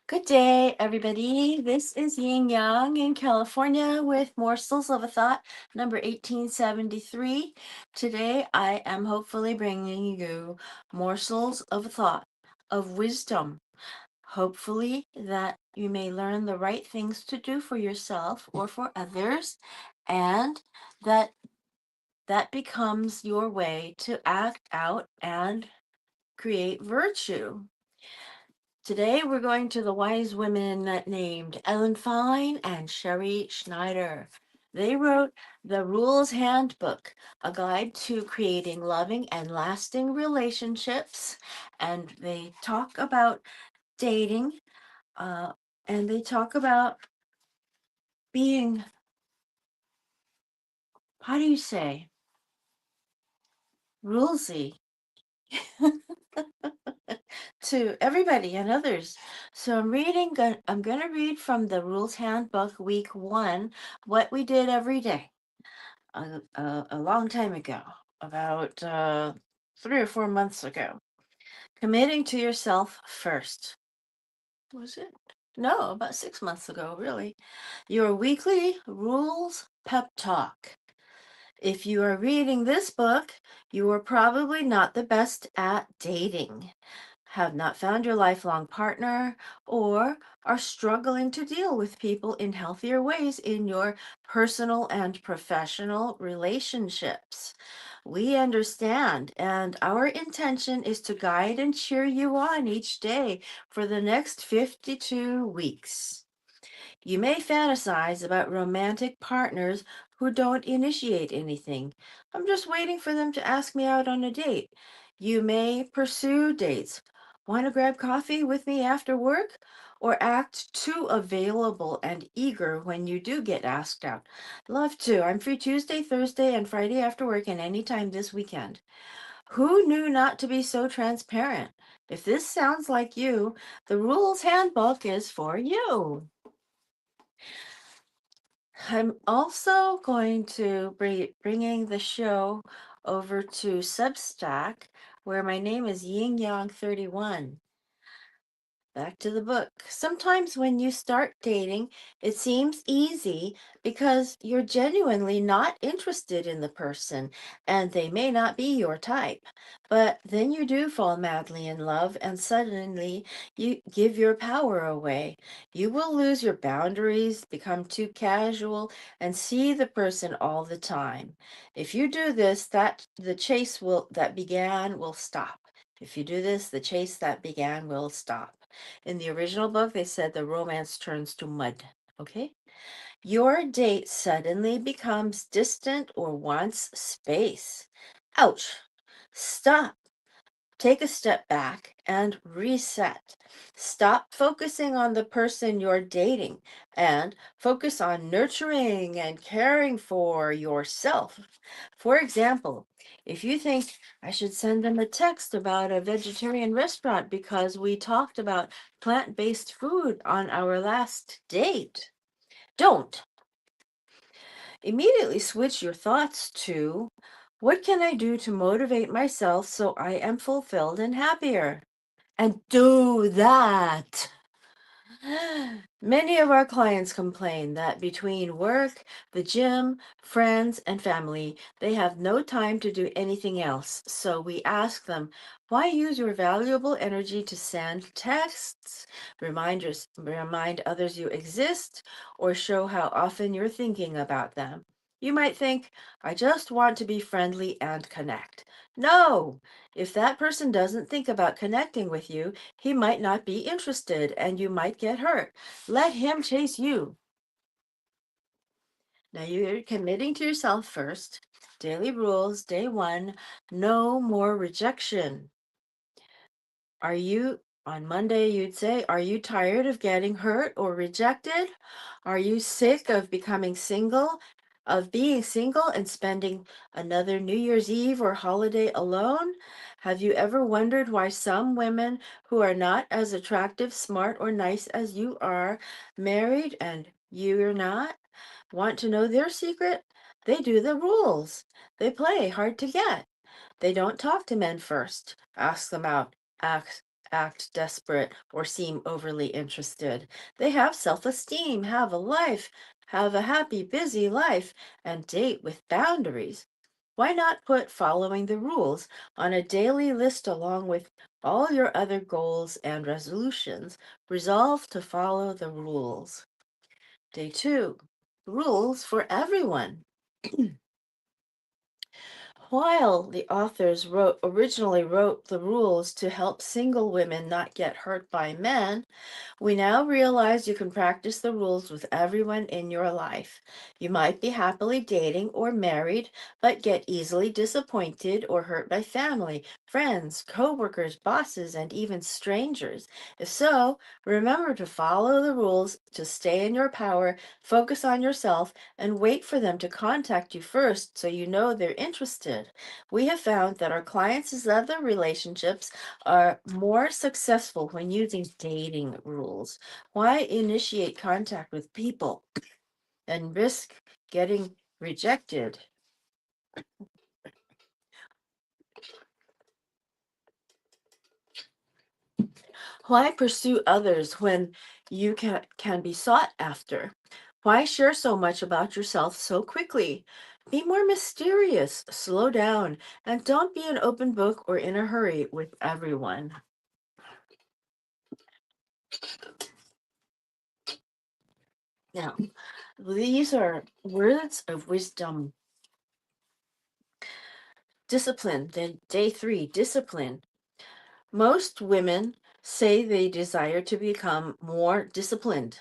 Good day, everybody. This is Yin Yang in California with Morsels of a Thought, number 1873. Today, I am hopefully bringing you morsels of a thought, of wisdom. Hopefully, that you may learn the right things to do for yourself or for others, and that becomes your way to act out and create virtue. Today we're going to the wise women named Fein and Sherrie Schneider. They wrote the Rules Handbook, a guide to creating loving and lasting relationships. And they talk about dating, uh, and they talk about being, how do you say, rulesy to everybody and others. So I'm going to read from the Rules Handbook, week 1, what we did every day. A long time ago, about 3 or 4 months ago. Committing to yourself first. Was it? No, about 6 months ago, really. Your weekly rules pep talk. If you are reading this book, you are probably not the best at dating, have not found your lifelong partner, or are struggling to deal with people in healthier ways in your personal and professional relationships. We understand, and our intention is to guide and cheer you on each day for the next 52 weeks. You may fantasize about romantic partners who don't initiate anything. I'm just waiting for them to ask me out on a date. You may pursue dates. Want to grab coffee with me after work? Or act too available and eager when you do get asked out. Love to. I'm free Tuesday, Thursday, and Friday after work and any time this weekend. Who knew not to be so transparent? If this sounds like you, the Rules Handbook is for you. I'm also going to bringing the show over to Substack, where my name is Ying Yang 31. Back to the book. Sometimes when you start dating, it seems easy because you're genuinely not interested in the person and they may not be your type. But then you do fall madly in love and suddenly you give your power away. You will lose your boundaries, become too casual, and see the person all the time. If you do this, the chase that began will stop. If you do this, the chase that began will stop. In the original book, they said the romance turns to mud. Okay? Your date suddenly becomes distant or wants space. Ouch. Stop. Take a step back and reset. Stop focusing on the person you're dating and focus on nurturing and caring for yourself. For example, if you think I should send them a text about a vegetarian restaurant because we talked about plant-based food on our last date, don't. Immediately switch your thoughts to, what can I do to motivate myself so I am fulfilled and happier? And do that. Many of our clients complain that between work, the gym, friends, and family, they have no time to do anything else. So we ask them, why use your valuable energy to send texts, remind others you exist, or show how often you're thinking about them? You might think, I just want to be friendly and connect. No! If that person doesn't think about connecting with you, he might not be interested and you might get hurt. Let him chase you. Now you're committing to yourself first. Daily rules, day 1, no more rejection. Are you, on Monday, you'd say, are you tired of getting hurt or rejected? Are you sick of being single and spending another New Year's Eve or holiday alone? Have you ever wondered why some women who are not as attractive, smart, or nice as you are married and you're not? Want to know their secret? They do the rules. They play hard to get. They don't talk to men first. Ask them out. Ask act desperate or seem overly interested. They have self-esteem, have a life, have a happy, busy life, and date with boundaries. Why not put following the rules on a daily list along with all your other goals and resolutions? Resolve to follow the rules. Day 2. Rules for everyone. While the authors originally wrote the rules to help single women not get hurt by men, we now realize you can practice the rules with everyone in your life. You might be happily dating or married, but get easily disappointed or hurt by family, friends, coworkers, bosses, and even strangers. If so, remember to follow the rules to stay in your power, focus on yourself, and wait for them to contact you first so you know they're interested. We have found that our clients' other relationships are more successful when using dating rules. Why initiate contact with people and risk getting rejected? Why pursue others when you can be sought after? Why share so much about yourself so quickly? Be more mysterious, slow down, and don't be an open book or in a hurry with everyone. Now, these are words of wisdom. Discipline, then day 3, discipline. Most women say they desire to become more disciplined.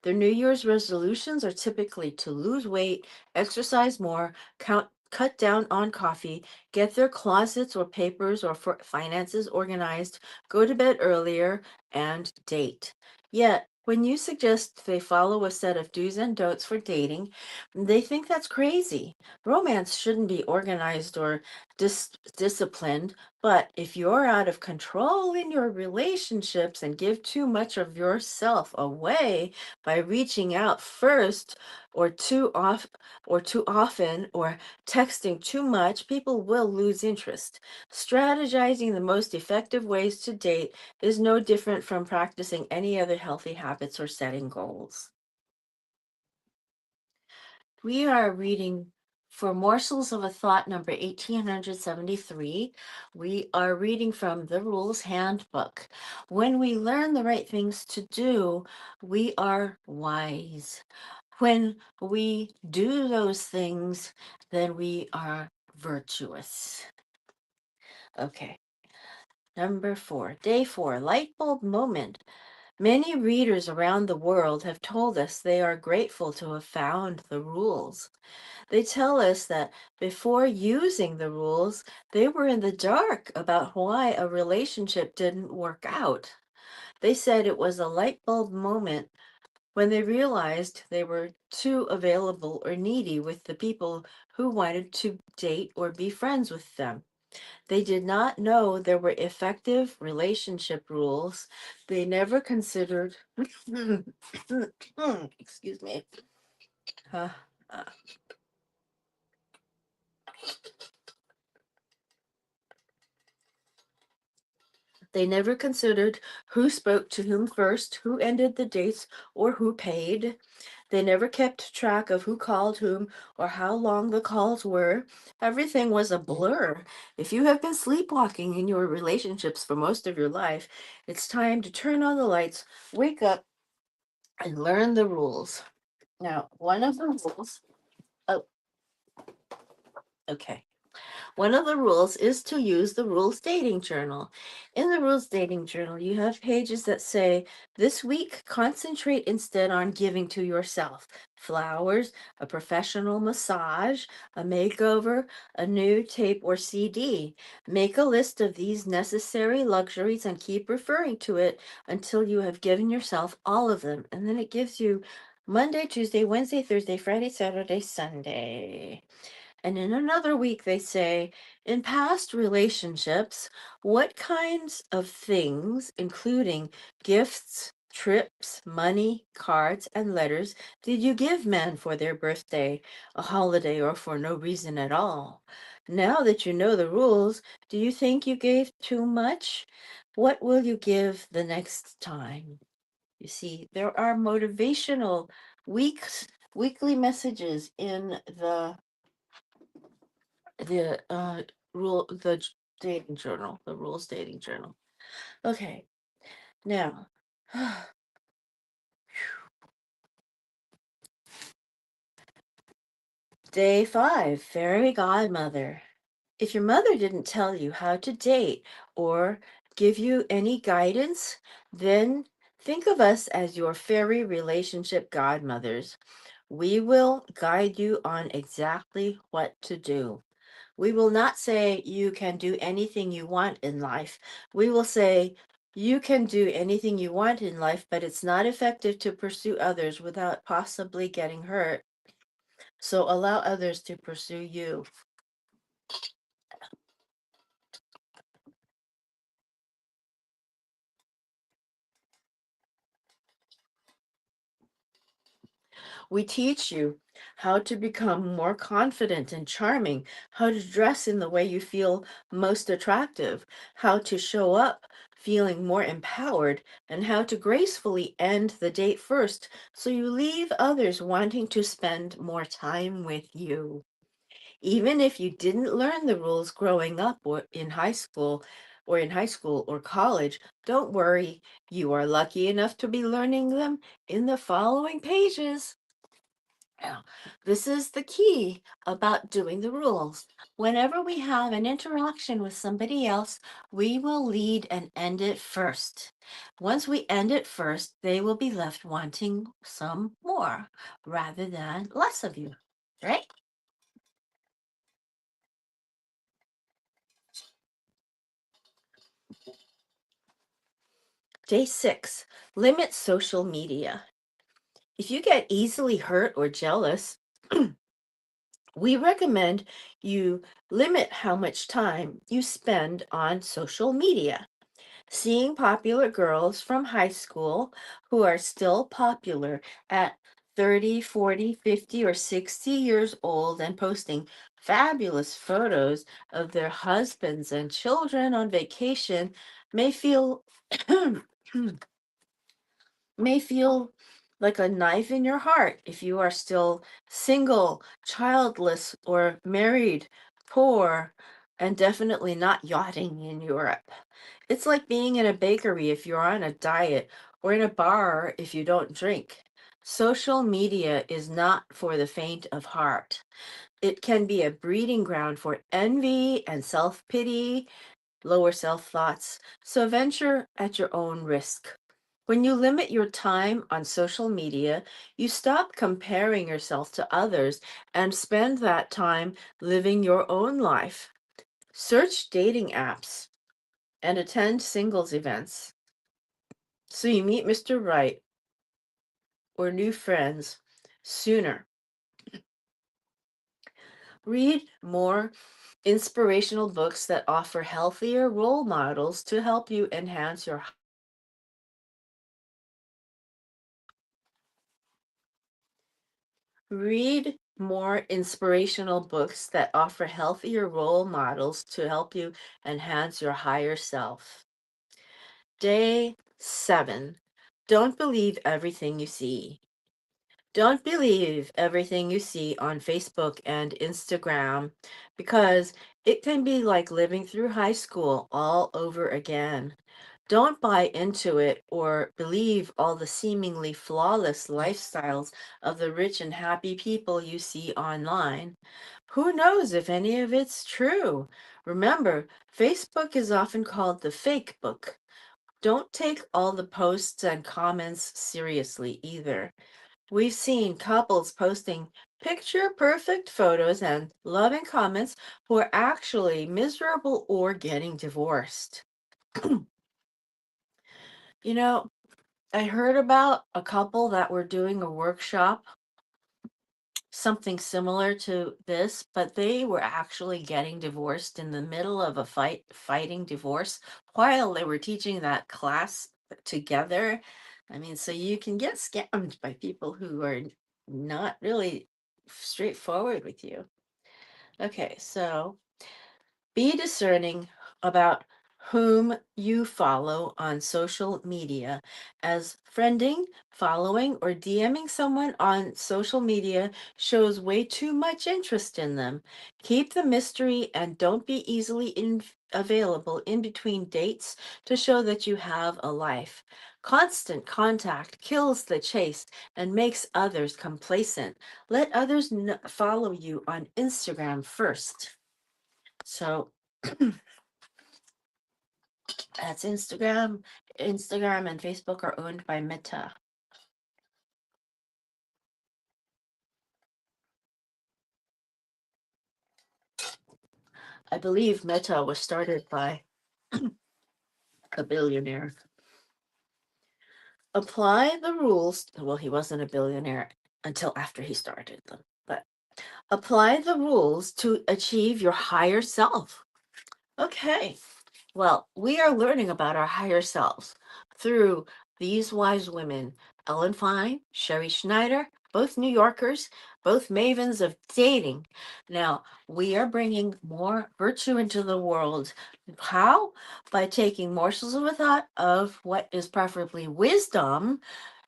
Their New Year's resolutions are typically to lose weight, exercise more, cut down on coffee, get their closets or papers or finances organized, go to bed earlier, and date. Yet, when you suggest they follow a set of do's and don'ts for dating, they think that's crazy. Romance shouldn't be organized or disciplined, but if you're out of control in your relationships and give too much of yourself away by reaching out first or too often or texting too much, people will lose interest. Strategizing the most effective ways to date is no different from practicing any other healthy habits or setting goals. We are reading for Morsels of a Thought number 1873. We are reading from the Rules Handbook. When we learn the right things to do, we are wise. When we do those things, then we are virtuous. Okay. Number 4, day 4, light bulb moment. Many readers around the world have told us they are grateful to have found the rules. They tell us that before using the rules, they were in the dark about why a relationship didn't work out. They said it was a light bulb moment when they realized they were too available or needy with the people who wanted to date or be friends with them. They did not know there were effective relationship rules. They never considered, excuse me, uh, uh, they never considered who spoke to whom first, who ended the dates, or who paid. They never kept track of who called whom or how long the calls were. Everything was a blur. If you have been sleepwalking in your relationships for most of your life, it's time to turn on the lights, wake up, and learn the rules. Now, one of the rules, oh, okay. One of the rules is to use the rules dating journal. In the rules dating journal, you have pages that say, this week, concentrate instead on giving to yourself flowers, a professional massage, a makeover, a new tape or CD. Make a list of these necessary luxuries and keep referring to it until you have given yourself all of them. And then it gives you Monday, Tuesday, Wednesday, Thursday, Friday, Saturday, Sunday. And in another week, they say, in past relationships, what kinds of things, including gifts, trips, money, cards, and letters, did you give men for their birthday, a holiday, or for no reason at all? Now that you know the rules, do you think you gave too much? What will you give the next time? You see, there are motivational weekly messages in the rule the dating journal, the rules dating journal. Okay, now day 5, fairy godmother. If your mother didn't tell you how to date or give you any guidance, then think of us as your fairy relationship godmothers. We will guide you on exactly what to do. We will not say you can do anything you want in life. We will say you can do anything you want in life, but it's not effective to pursue others without possibly getting hurt. So allow others to pursue you. We teach you how to become more confident and charming, how to dress in the way you feel most attractive, how to show up feeling more empowered, and how to gracefully end the date first so you leave others wanting to spend more time with you. Even if you didn't learn the rules growing up or in high school or college, don't worry. You are lucky enough to be learning them in the following pages. Now, this is the key about doing the rules. Whenever we have an interaction with somebody else, we will lead and end it first. Once we end it first, they will be left wanting some more rather than less of you, right? Day 6, limit social media. If you get easily hurt or jealous, we recommend you limit how much time you spend on social media. Seeing popular girls from high school who are still popular at 30, 40, 50, or 60 years old and posting fabulous photos of their husbands and children on vacation may feel may feel like a knife in your heart if you are still single, childless, or married, poor, and definitely not yachting in Europe. It's like being in a bakery if you're on a diet, or in a bar if you don't drink. Social media is not for the faint of heart. It can be a breeding ground for envy and self pity, lower self thoughts, so venture at your own risk. When you limit your time on social media, you stop comparing yourself to others and spend that time living your own life. Search dating apps and attend singles events so you meet Mr. Right or new friends sooner. Read more inspirational books that offer healthier role models to help you enhance your. Read more inspirational books that offer healthier role models to help you enhance your higher self. Day 7. Don't believe everything you see. Don't believe everything you see on Facebook and Instagram because it can be like living through high school all over again. Don't buy into it or believe all the seemingly flawless lifestyles of the rich and happy people you see online. Who knows if any of it's true? Remember, Facebook is often called the fake book. Don't take all the posts and comments seriously either. We've seen couples posting picture perfect photos and loving comments who are actually miserable or getting divorced. You know, I heard about a couple that were doing a workshop, something similar to this, but they were actually getting divorced in the middle of a fighting divorce while they were teaching that class together. I mean, so you can get scammed by people who are not really straightforward with you. Okay, so be discerning about whom you follow on social media, as friending, following, or DMing someone on social media shows way too much interest in them. Keep the mystery and don't be easily available in between dates to show that you have a life. Constant contact kills the chase and makes others complacent. Let others follow you on Instagram first. So that's Instagram. Instagram and Facebook are owned by Meta. I believe Meta was started by a billionaire. Apply the rules. Well, he wasn't a billionaire until after he started them, but apply the rules to achieve your higher self. Okay. Well, we are learning about our higher selves through these wise women, Ellen Fein, Sherrie Schneider, both New Yorkers, both mavens of dating. Now, we are bringing more virtue into the world. How? By taking morsels of a thought of what is preferably wisdom.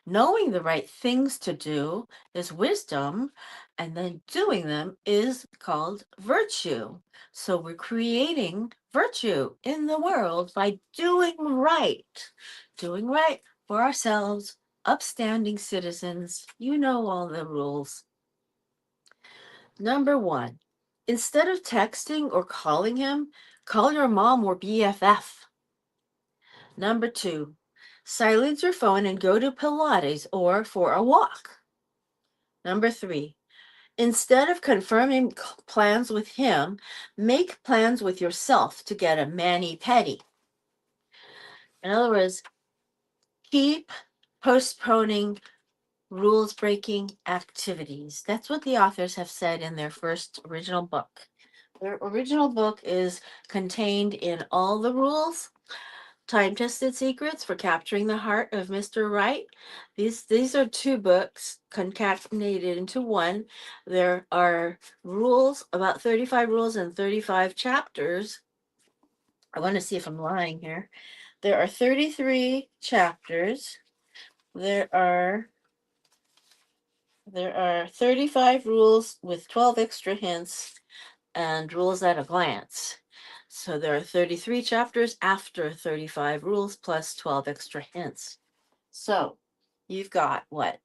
Knowing the right things to do is wisdom, and then doing them is called virtue. So we're creating virtue in the world by doing right for ourselves, upstanding citizens. You know all the rules. Number one, instead of texting or calling him, call your mom or BFF. Number two, silence your phone and go to Pilates or for a walk. Number three, instead of confirming plans with him, make plans with yourself to get a mani-pedi. In other words, keep postponing rules breaking activities. That's what the authors have said in their first original book. Their original book is contained in all the rules. Time-Tested Secrets for Capturing the Heart of Mr. Right. These are two books concatenated into one. There are rules, about 35 rules and 35 chapters. I want to see if I'm lying here. There are 33 chapters. There are 35 rules with 12 extra hints and rules at a glance. So there are 33 chapters after 35 rules plus 12 extra hints. So you've got what?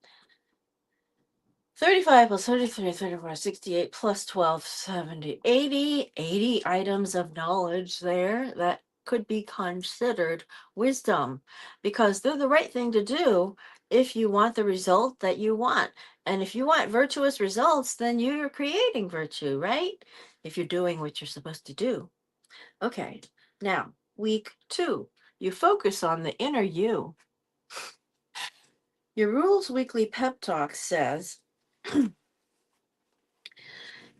35 plus 33, 34, 68 plus 12, 70, 80 items of knowledge there that could be considered wisdom because they're the right thing to do if you want the result that you want. And if you want virtuous results, then you're creating virtue, right? If you're doing what you're supposed to do. Okay, now week 2, you focus on the inner you. Your Rules Weekly Pep Talk says,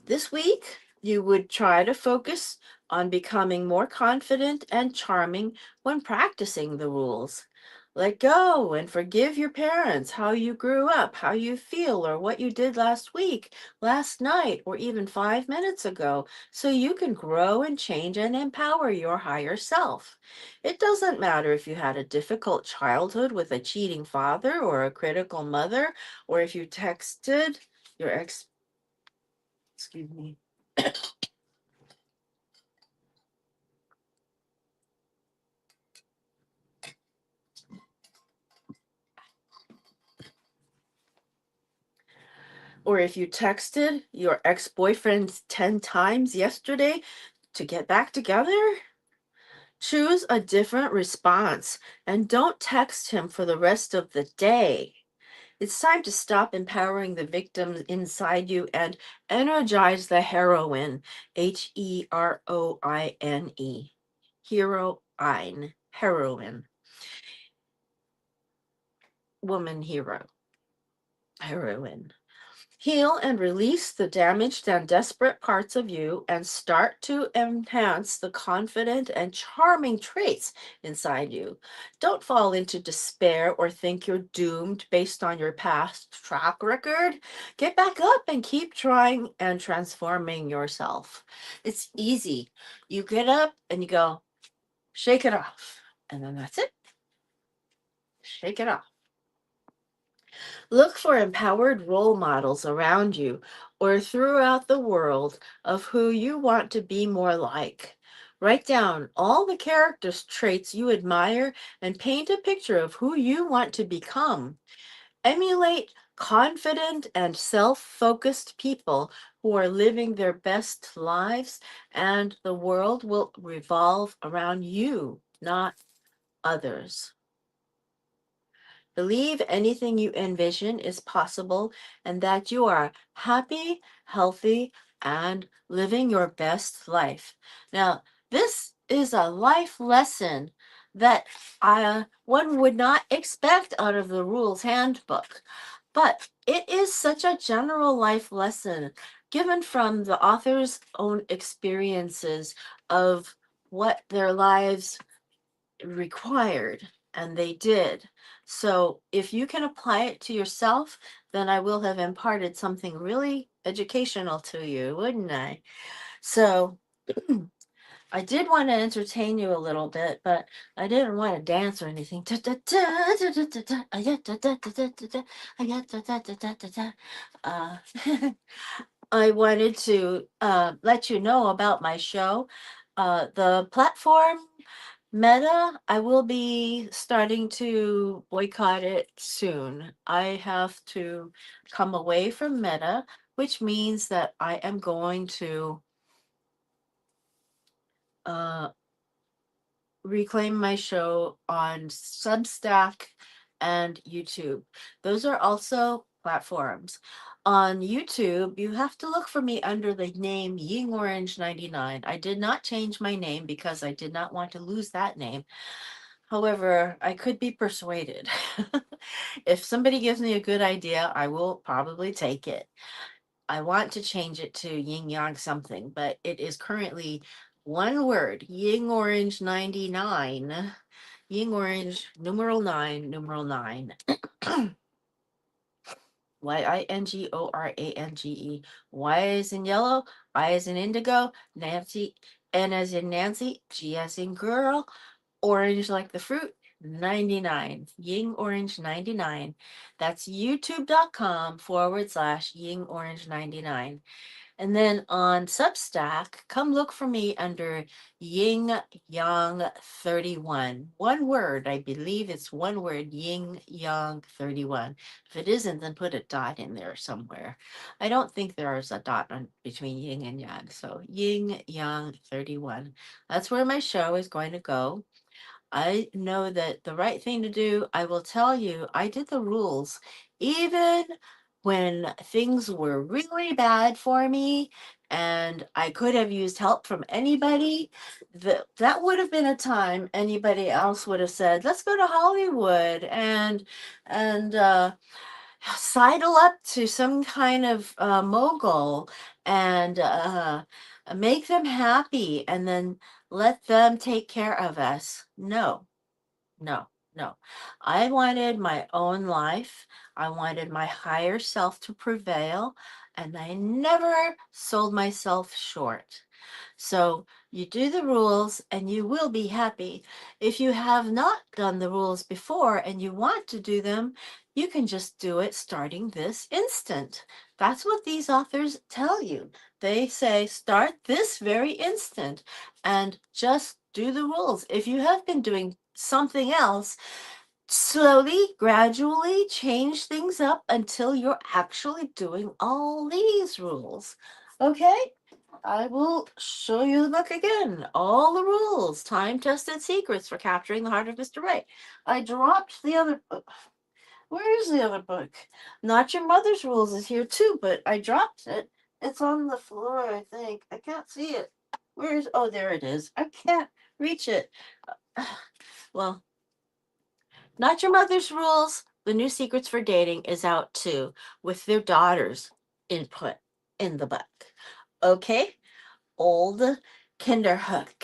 this week, you would try to focus on becoming more confident and charming when practicing the rules. Let go and forgive your parents, how you grew up, how you feel, or what you did last week, last night, or even 5 minutes ago, so you can grow and change and empower your higher self. It doesn't matter if you had a difficult childhood with a cheating father or a critical mother, or if you texted your excuse me, or if you texted your ex-boyfriend 10 times yesterday to get back together, choose a different response and don't text him for the rest of the day. It's time to stop empowering the victims inside you and energize the heroine, Heroine. Heroine. Woman hero. Heroine. Heal and release the damaged and desperate parts of you and start to enhance the confident and charming traits inside you. Don't fall into despair or think you're doomed based on your past track record. Get back up and keep trying and transforming yourself. It's easy. You get up and you go, Shake it off. And then that's it. Shake it off. Look for empowered role models around you or throughout the world of who you want to be more like. Write down all the characters traits you admire and paint a picture of who you want to become. Emulate confident and self focused people who are living their best lives, and the world will revolve around you, not others. Believe anything you envision is possible and that you are happy, healthy, and living your best life. Now, this is a life lesson that one would not expect out of the Rules Handbook, but it is such a general life lesson given from the author's own experiences of what their lives required, and they did. So if you can apply it to yourself, then I will have imparted something really educational to you, wouldn't I? So I did want to entertain you a little bit, but I didn't want to dance or anything. Uh, I wanted to let you know about my show. The platform Meta, I will be starting to boycott it soon. I have to come away from Meta, which means that I am going to uh, reclaim my show on Substack and YouTube. Those are also platforms. On YouTube, you have to look for me under the name Ying Orange 99. I did not change my name because I did not want to lose that name. However, I could be persuaded. If somebody gives me a good idea, I will probably take it. I want to change it to yin yang something, but it is currently one word, Ying Orange 99. Ying Orange, numeral 9, numeral 9. Yingorange. Y as in yellow, I as in indigo, Nancy, N as in Nancy, G as in girl, orange like the fruit, 99. Ying Orange 99. That's youtube.com/Ying Orange 99. And then on Substack, come look for me under Ying Yang 31. One word, I believe it's one word, Ying Yang 31. If it isn't, then put a dot in there somewhere. I don't think there is a dot between Ying and Yang. So Ying Yang 31. That's where my show is going to go. I know that the right thing to do, I will tell you, I did the rules even when things were really bad for me and I could have used help from anybody. That would have been a time anybody else would have said, let's go to Hollywood and sidle up to some kind of mogul and make them happy and then let them take care of us. No, no, no. I wanted my own life. I wanted my higher self to prevail, and I never sold myself short. So you do the rules and you will be happy. If you have not done the rules before and you want to do them, you can just do it starting this instant. That's what these authors tell you. They say start this very instant and just do the rules. If you have been doing something else, slowly, gradually change things up until you're actually doing all these rules. Okay? I will show you the book again. All the rules, time tested secrets for capturing the heart of Mr. Right. I dropped the other book. Where is the other book? Not Your Mother's Rules is here too, but I dropped it. It's on the floor, I think. I can't see it. Where is, oh, there it is. I can't reach it. Well, Not Your Mother's Rules, The New Secrets for Dating is out too, with their daughter's input in the book. Okay? Old Kinderhook.